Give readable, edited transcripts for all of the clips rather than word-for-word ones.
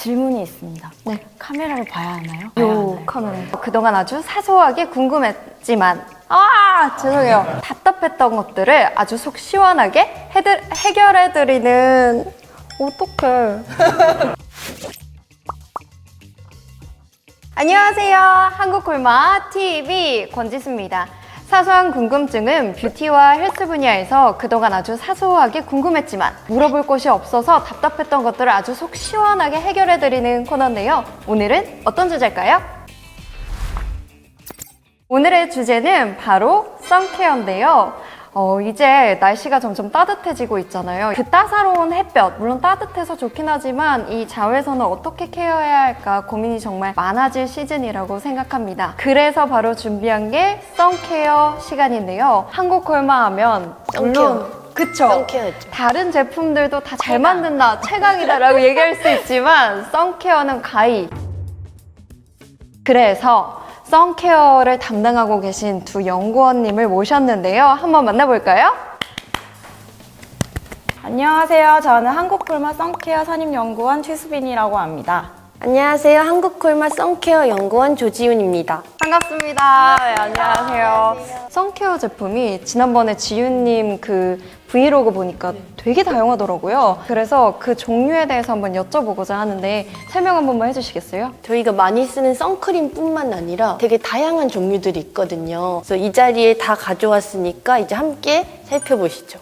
질문이 있습니다. 네. 카메라를 봐야 하나요? 요 카메라. 그동안 아주 사소하게 궁금했지만 죄송해요. 답답했던 것들을 아주 속 시원하게 해결해드리는 어떡해. 안녕하세요. 한국골마TV 권지수입니다. 사소한 궁금증은 뷰티와 헬스 분야에서 그동안 아주 사소하게 궁금했지만 물어볼 곳이 없어서 답답했던 것들을 아주 속 시원하게 해결해드리는 코너인데요. 오늘은 어떤 주제일까요? 오늘의 주제는 바로 선케어인데요. 이제 날씨가 점점 따뜻해지고 있잖아요. 그 따사로운 햇볕, 물론 따뜻해서 좋긴 하지만 이 자외선을 어떻게 케어해야 할까 고민이 정말 많아질 시즌이라고 생각합니다. 그래서 바로 준비한 게 선케어 시간인데요. 한국 콜마 하면 물론 그쵸? 선케어죠. 다른 제품들도 다 잘 만든다, 최강이다라고 얘기할 수 있지만 선케어는 가히. 그래서 선케어를 담당하고 계신 두 연구원님을 모셨는데요. 한번 만나볼까요? 안녕하세요. 저는 한국콜마 선케어 선임연구원 최수빈이라고 합니다. 안녕하세요. 한국콜마 선케어 연구원 조지윤입니다. 반갑습니다. 네, 안녕하세요. 선케어 제품이 지난번에 지윤님 그 브이로그 보니까 되게 다양하더라고요. 그래서 그 종류에 대해서 한번 여쭤보고자 하는데 설명 한 번만 해주시겠어요? 저희가 많이 쓰는 선크림뿐만 아니라 되게 다양한 종류들이 있거든요. 그래서 이 자리에 다 가져왔으니까 이제 함께 살펴보시죠.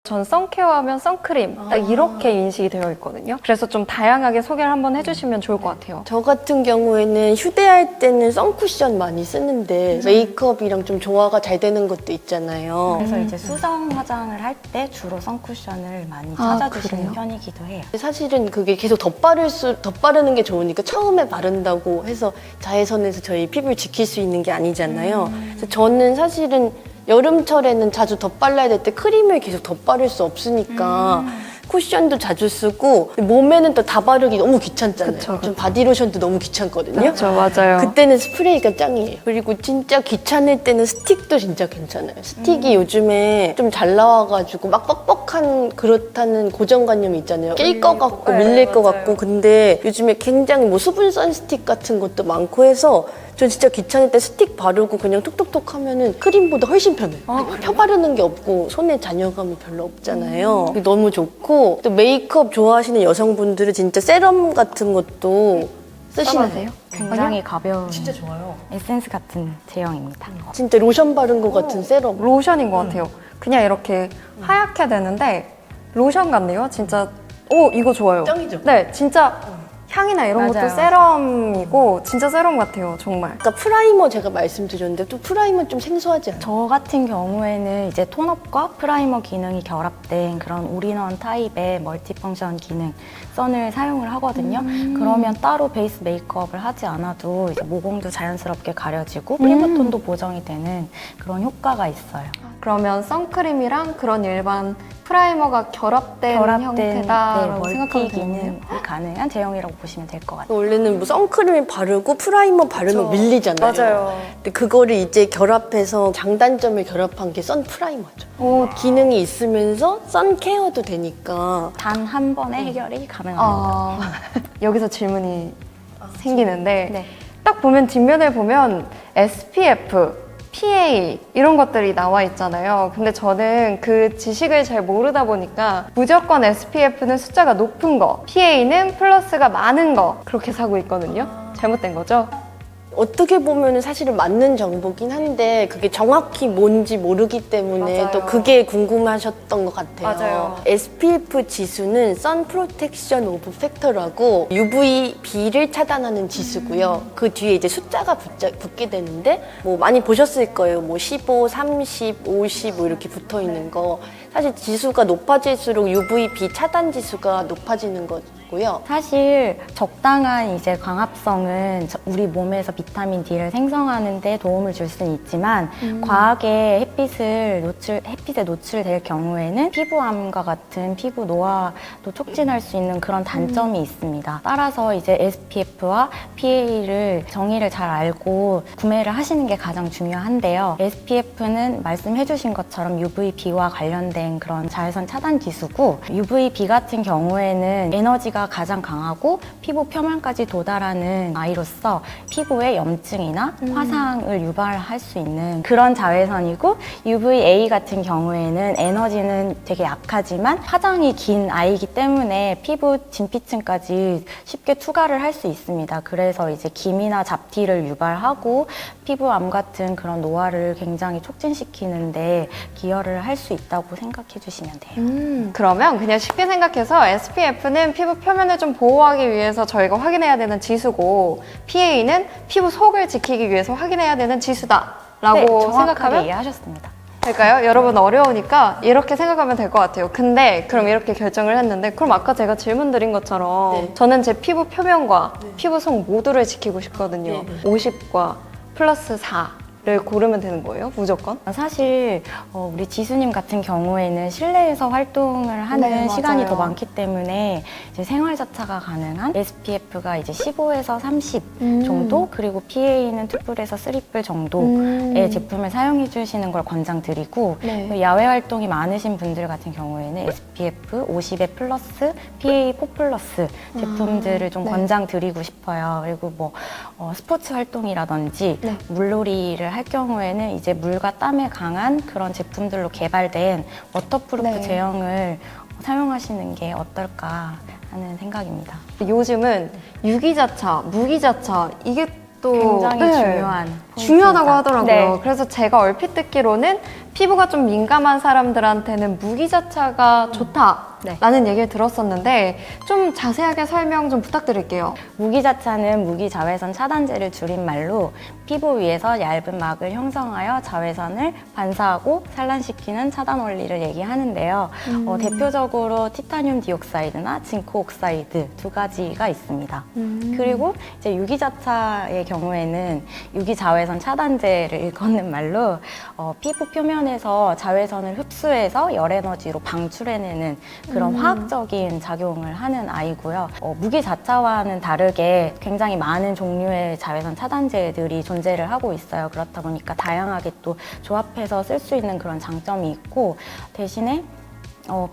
전 선케어 하면 선크림 딱 이렇게 인식이 되어 있거든요. 그래서 좀 다양하게 소개를 한번 해주시면 좋을 것 같아요. 저 같은 경우에는 휴대할 때는 선쿠션 많이 쓰는데 메이크업이랑 좀 조화가 잘 되는 것도 있잖아요. 그래서 이제 수정 화장을 할 때 주로 선쿠션을 많이 아, 찾아주시는 그래요? 편이기도 해요. 사실은 그게 계속 덧바르는 게 좋으니까 처음에 바른다고 해서 자외선에서 저희 피부를 지킬 수 있는 게 아니잖아요. 그래서 저는 사실은 여름철에는 자주 덧발라야 될 때 크림을 계속 덧바를 수 없으니까 쿠션도 자주 쓰고 몸에는 또 다 바르기 너무 귀찮잖아요. 그쵸. 좀 바디로션도 너무 귀찮거든요. 그렇죠, 맞아요. 그때는 스프레이가 짱이에요. 그리고 진짜 귀찮을 때는 스틱도 진짜 괜찮아요. 스틱이 요즘에 좀 잘 나와가지고 막 뻑뻑한 그렇다는 고정관념이 있잖아요. 낄 것 같고 밀릴 것 같고. 근데 요즘에 굉장히 뭐 수분 선스틱 같은 것도 많고 해서 전 진짜 귀찮을 때 스틱 바르고 그냥 톡톡톡 하면은 크림보다 훨씬 편해요. 펴 바르는 게 없고 손에 잔여감이 별로 없잖아요. 너무 좋고 또 메이크업 좋아하시는 여성분들은 진짜 세럼 같은 것도 쓰시나요? 써보세요. 굉장히 가벼운 진짜 좋아요. 에센스 같은 제형입니다. 진짜 로션 바른 것 같은 세럼. 로션인 것 같아요. 그냥 이렇게 하얗게 되는데 로션 같네요. 진짜 이거 좋아요. 짱이죠? 네, 진짜 향이나 이런 맞아요. 것도 세럼이고 진짜 세럼 같아요. 정말. 아까 프라이머 제가 말씀드렸는데 또 프라이머 좀 생소하지 않아요? 저 같은 경우에는 이제 톤업과 프라이머 기능이 결합된 그런 올인원 타입의 멀티펑션 기능 선을 사용을 하거든요. 그러면 따로 베이스 메이크업을 하지 않아도 이제 모공도 자연스럽게 가려지고 피부톤도 보정이 되는 그런 효과가 있어요. 그러면 선크림이랑 그런 일반 프라이머가 결합된 형태다라고 멀티 생각하면 되겠네요. 기능이 가능한 제형이라고 보시면 될 것 같아요. 원래는 뭐 선크림을 바르고 프라이머 바르면 밀리잖아요. 맞아요. 근데 그거를 이제 결합해서 장단점을 결합한 게 선프라이머죠. 기능이 있으면서 선케어도 되니까. 단 한 번에 해결이 가능합니다. 여기서 질문이 생기는데 네. 딱 보면 뒷면을 보면 SPF, PA 이런 것들이 나와 있잖아요. 근데 저는 그 지식을 잘 모르다 보니까 무조건 SPF는 숫자가 높은 거, PA는 플러스가 많은 거 그렇게 사고 있거든요. 잘못된 거죠? 어떻게 보면 사실은 맞는 정보긴 한데 그게 정확히 뭔지 모르기 때문에 맞아요. 또 그게 궁금하셨던 것 같아요. 맞아요. SPF 지수는 Sun Protection of Factor라고 UVB를 차단하는 지수고요. 그 뒤에 이제 숫자가 붙게 되는데 뭐 많이 보셨을 거예요. 뭐 15, 30, 50 뭐 이렇게 붙어 있는 거. 사실 지수가 높아질수록 UVB 차단 지수가 높아지는 거죠. 같고요. 사실 적당한 이제 광합성은 우리 몸에서 비타민 D를 생성하는 데 도움을 줄 수는 있지만 과하게 햇빛에 노출될 경우에는 피부암과 같은 피부 노화도 촉진할 수 있는 그런 단점이 있습니다. 따라서 이제 SPF와 PA를 정의를 잘 알고 구매를 하시는 게 가장 중요한데요. SPF는 말씀해주신 것처럼 UVB와 관련된 그런 자외선 차단 기수고 UVB 같은 경우에는 에너지가 가장 강하고 피부 표면까지 도달하는 아이로서 피부에 염증이나 화상을 유발할 수 있는 그런 자외선이고 UVA 같은 경우에는 에너지는 되게 약하지만 파장이 긴 아이이기 때문에 피부 진피층까지 쉽게 투과를 할 수 있습니다. 그래서 이제 기미나 잡티를 유발하고 피부암 같은 그런 노화를 굉장히 촉진시키는데 기여를 할 수 있다고 생각해 주시면 돼요. 그러면 그냥 쉽게 생각해서 SPF는 피부 표면을 좀 보호하기 위해서 저희가 확인해야 되는 지수고 PA는 피부 속을 지키기 위해서 확인해야 되는 지수다 라고 네, 정확하게 생각하면 이해하셨습니다. 될까요? 여러분 어려우니까 이렇게 생각하면 될 것 같아요. 근데 그럼 이렇게 결정을 했는데 그럼 아까 제가 질문 드린 것처럼 네. 저는 제 피부 표면과 피부 속 모두를 지키고 싶거든요. 50과 플러스 4를 고르면 되는 거예요? 무조건? 사실 우리 지수님 같은 경우에는 실내에서 활동을 하는 네, 시간이 맞아요. 더 많기 때문에 이제 생활자차가 가능한 SPF가 이제 15에서 30 정도 그리고 PA는 2뿔에서 3뿔 정도의 제품을 사용해 주시는 걸 권장드리고 네. 야외 활동이 많으신 분들 같은 경우에는 SPF 50에 플러스 PA 4 플러스 제품들을 좀 네. 권장드리고 싶어요. 그리고 뭐 스포츠 활동이라든지 네. 물놀이를 할 경우에는 이제 물과 땀에 강한 그런 제품들로 개발된 워터프루프 네. 제형을 사용하시는 게 어떨까 하는 생각입니다. 요즘은 유기자차, 무기자차 이게 또 굉장히 네, 중요한 중요하다고 포인트입니다. 하더라고요. 네. 그래서 제가 얼핏 듣기로는 피부가 좀 민감한 사람들한테는 무기자차가 좋다라는 얘기를 들었었는데 좀 자세하게 설명 좀 부탁드릴게요. 무기자차는 무기자외선 차단제를 줄인 말로 피부 위에서 얇은 막을 형성하여 자외선을 반사하고 산란시키는 차단 원리를 얘기하는데요. 대표적으로 티타늄 디옥사이드나 징크 옥사이드 두 가지가 있습니다. 그리고 이제 유기자차의 경우에는 유기자외선 차단제를 일컫는 말로 피부 표면에서 자외선을 흡수해서 열 에너지로 방출해내는 그런 화학적인 작용을 하는 아이고요. 무기자차와는 다르게 굉장히 많은 종류의 자외선 차단제들이 존재를 하고 있어요. 그렇다 보니까 다양하게 또 조합해서 쓸 수 있는 그런 장점이 있고 대신에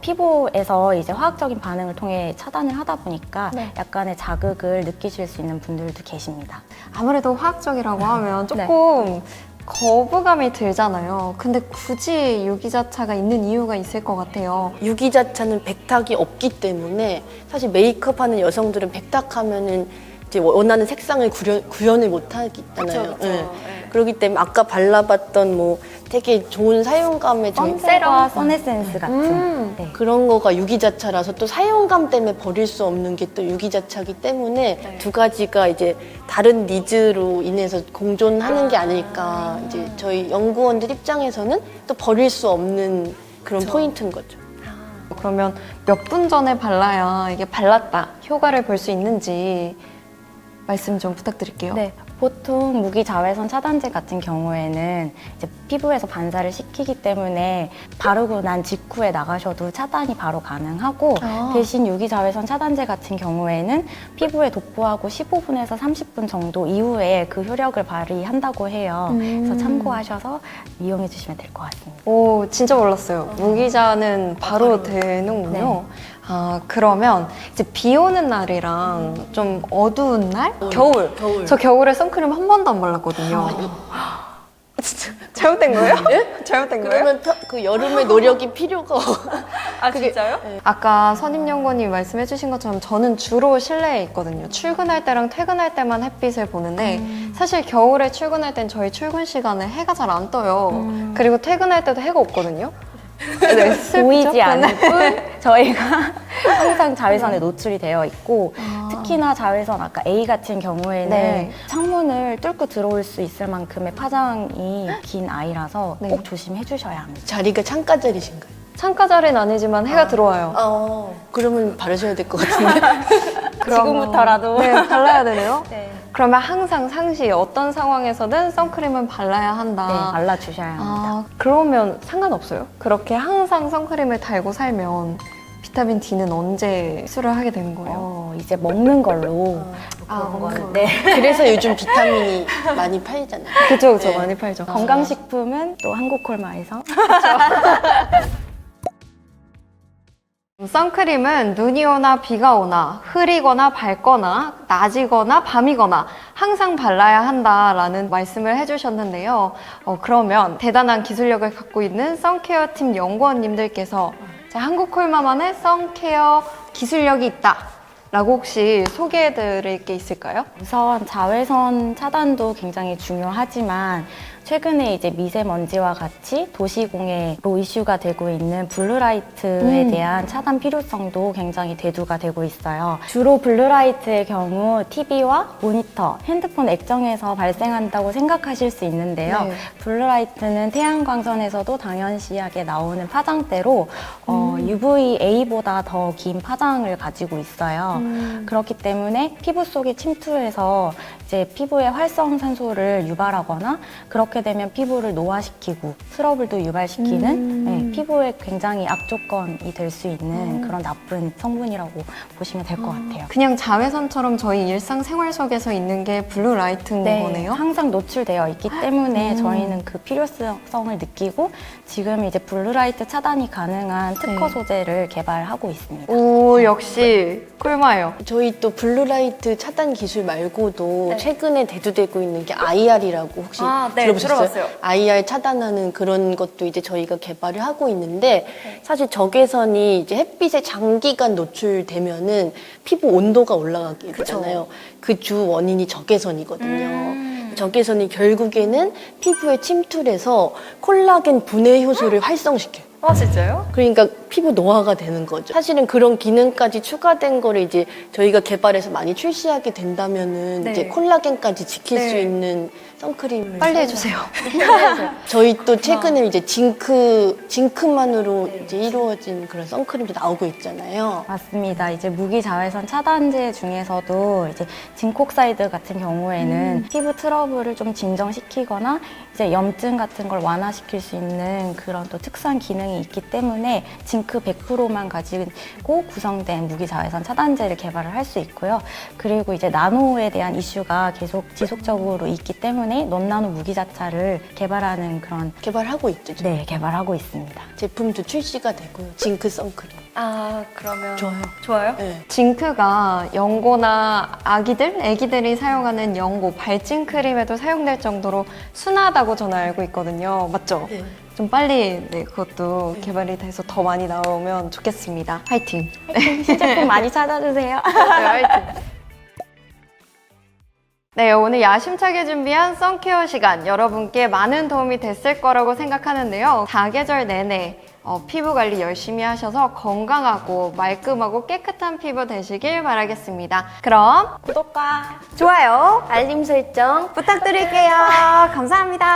피부에서 이제 화학적인 반응을 통해 차단을 하다 보니까 네. 약간의 자극을 느끼실 수 있는 분들도 계십니다. 아무래도 화학적이라고 하면 네. 조금 거부감이 들잖아요. 근데 굳이 유기자차가 있는 이유가 있을 것 같아요. 유기자차는 백탁이 없기 때문에 사실 메이크업 하는 여성들은 백탁하면은 이제 원하는 색상을 구현을 못 하겠잖아요. 네. 그렇기 때문에 아까 발라봤던 뭐 되게 좋은 사용감의 선세과 선에센스 같은 네. 그런 거가 유기자차라서 또 사용감 때문에 버릴 수 없는 게 또 유기자차이기 때문에 두 가지가 이제 다른 니즈로 인해서 공존하는 게 아닐까. 이제 저희 연구원들 입장에서는 또 버릴 수 없는 그런 포인트인 거죠. 그러면 몇 분 전에 발라야 이게 발랐다 효과를 볼 수 있는지 말씀 좀 부탁드릴게요. 네, 보통 무기자외선 차단제 같은 경우에는 이제 피부에서 반사를 시키기 때문에 바르고 난 직후에 나가셔도 차단이 바로 가능하고 대신 유기자외선 차단제 같은 경우에는 피부에 도포하고 15분에서 30분 정도 이후에 그 효력을 발휘한다고 해요. 그래서 참고하셔서 이용해 주시면 될 것 같습니다. 오, 진짜 몰랐어요. 무기자는 바로 되는군요. 아, 그러면 이제 비 오는 날이랑 좀 어두운 날? 겨울. 저 겨울에 선크림 한 번도 안 발랐거든요. 진짜 잘못된 거예요? 잘못된 거예요? 그러면 그 여름의 노력이 필요가 아, 진짜요? 아까 선임연구원님이 말씀해주신 것처럼 저는 주로 실내에 있거든요. 출근할 때랑 퇴근할 때만 햇빛을 보는데 사실 겨울에 출근할 땐 저희 출근 시간에 해가 잘 안 떠요. 그리고 퇴근할 때도 해가 없거든요. 네, 슬프죠? 보이지 않을 뿐 저희가 항상 자외선에 노출이 되어 있고 특히나 자외선 아까 A 같은 경우에는 네. 창문을 뚫고 들어올 수 있을 만큼의 파장이 긴 아이라서 네. 꼭 조심해 주셔야 합니다. 자리가 창가 자리신가요? 창가 자리는 아니지만 해가 들어와요. 그러면 바르셔야 될 것 같은데. 지금부터라도. 네, 발라야 되네요. 네. 그러면 항상 상시 어떤 상황에서든 선크림은 발라야 한다. 네, 발라주셔야 합니다. 아, 그러면 상관없어요? 그렇게 항상 선크림을 달고 살면 비타민 D는 언제 흡수를 하게 되는 거예요? 이제 먹는 걸로 아, 거는 네. 그래서 요즘 비타민이 많이 팔잖아요. 그죠, 네. 많이 팔죠. 건강식품은 또 한국콜마에서 선크림은 눈이 오나 비가 오나 흐리거나 밝거나 낮이거나 밤이거나 항상 발라야 한다라는 말씀을 해주셨는데요. 그러면 대단한 기술력을 갖고 있는 선케어 팀 연구원님들께서 한국콜마만의 선케어 기술력이 있다 라고 혹시 소개해드릴 게 있을까요? 우선 자외선 차단도 굉장히 중요하지만 최근에 이제 미세먼지와 같이 도시공해로 이슈가 되고 있는 블루라이트에 대한 차단 필요성도 굉장히 대두가 되고 있어요. 주로 블루라이트의 경우 TV와 모니터, 핸드폰 액정에서 발생한다고 생각하실 수 있는데요. 네. 블루라이트는 태양광선에서도 당연시하게 나오는 파장대로 UVA보다 더 긴 파장을 가지고 있어요. 그렇기 때문에 피부 속에 침투해서 이제 피부에 활성산소를 유발하거나 그렇게 되면 피부를 노화시키고 트러블도 유발시키는 네, 피부에 굉장히 악조건이 될 수 있는 그런 나쁜 성분이라고 보시면 될 것 같아요. 그냥 자외선처럼 저희 일상생활 속에서 있는 게 블루라이트인 거네요? 항상 노출되어 있기 때문에 저희는 그 필요성을 느끼고 지금 이제 블루라이트 차단이 가능한 특허 네. 소재를 개발하고 있습니다. 오, 역시 꿀마예요. 저희 또 블루라이트 차단 기술 말고도 최근에 대두되고 있는 게 IR이라고 혹시 들어보셨어요? 들어봤어요. IR 차단하는 그런 것도 이제 저희가 개발을 하고 있는데 사실 적외선이 이제 햇빛에 장기간 노출되면은 피부 온도가 올라가게 되잖아요. 그 주 원인이 적외선이거든요. 적외선이 결국에는 피부에 침투를 해서 콜라겐 분해 효소를 활성시켜요. 아, 진짜요? 그러니까 피부 노화가 되는 거죠. 사실은 그런 기능까지 추가된 거를 이제 저희가 개발해서 많이 출시하게 된다면은 네. 이제 콜라겐까지 지킬 네. 수 있는 선크림을 빨리 해주세요. 저희 또 최근에 이제 징크만으로 이제 이루어진 그런 선크림도 나오고 있잖아요. 맞습니다. 이제 무기 자외선 차단제 중에서도 이제 징콕사이드 같은 경우에는 피부 트러블을 좀 진정시키거나 이제 염증 같은 걸 완화시킬 수 있는 그런 또 특수한 기능이 있기 때문에 징크 100%만 가지고 구성된 무기 자외선 차단제를 개발을 할 수 있고요. 그리고 이제 나노에 대한 이슈가 계속 지속적으로 있기 때문에 논나노 무기자차를 개발하는 그런 개발하고 있죠. 저희. 네, 개발하고 있습니다. 제품도 출시가 되고요. 징크 선크림. 아, 그러면. 좋아요. 좋아요? 네. 징크가 연고나 애기들이 사용하는 연고, 발진 크림에도 사용될 정도로 순하다고 저는 알고 있거든요. 맞죠? 네. 좀 빨리 그것도 개발이 돼서 더 많이 나오면 좋겠습니다. 화이팅! 신제품 많이 찾아주세요. 네, 화이팅! 네, 오늘 야심차게 준비한 선케어 시간 여러분께 많은 도움이 됐을 거라고 생각하는데요. 사계절 내내 피부 관리 열심히 하셔서 건강하고 말끔하고 깨끗한 피부 되시길 바라겠습니다. 그럼 구독과 좋아요, 알림 설정 부탁드릴게요. 감사합니다.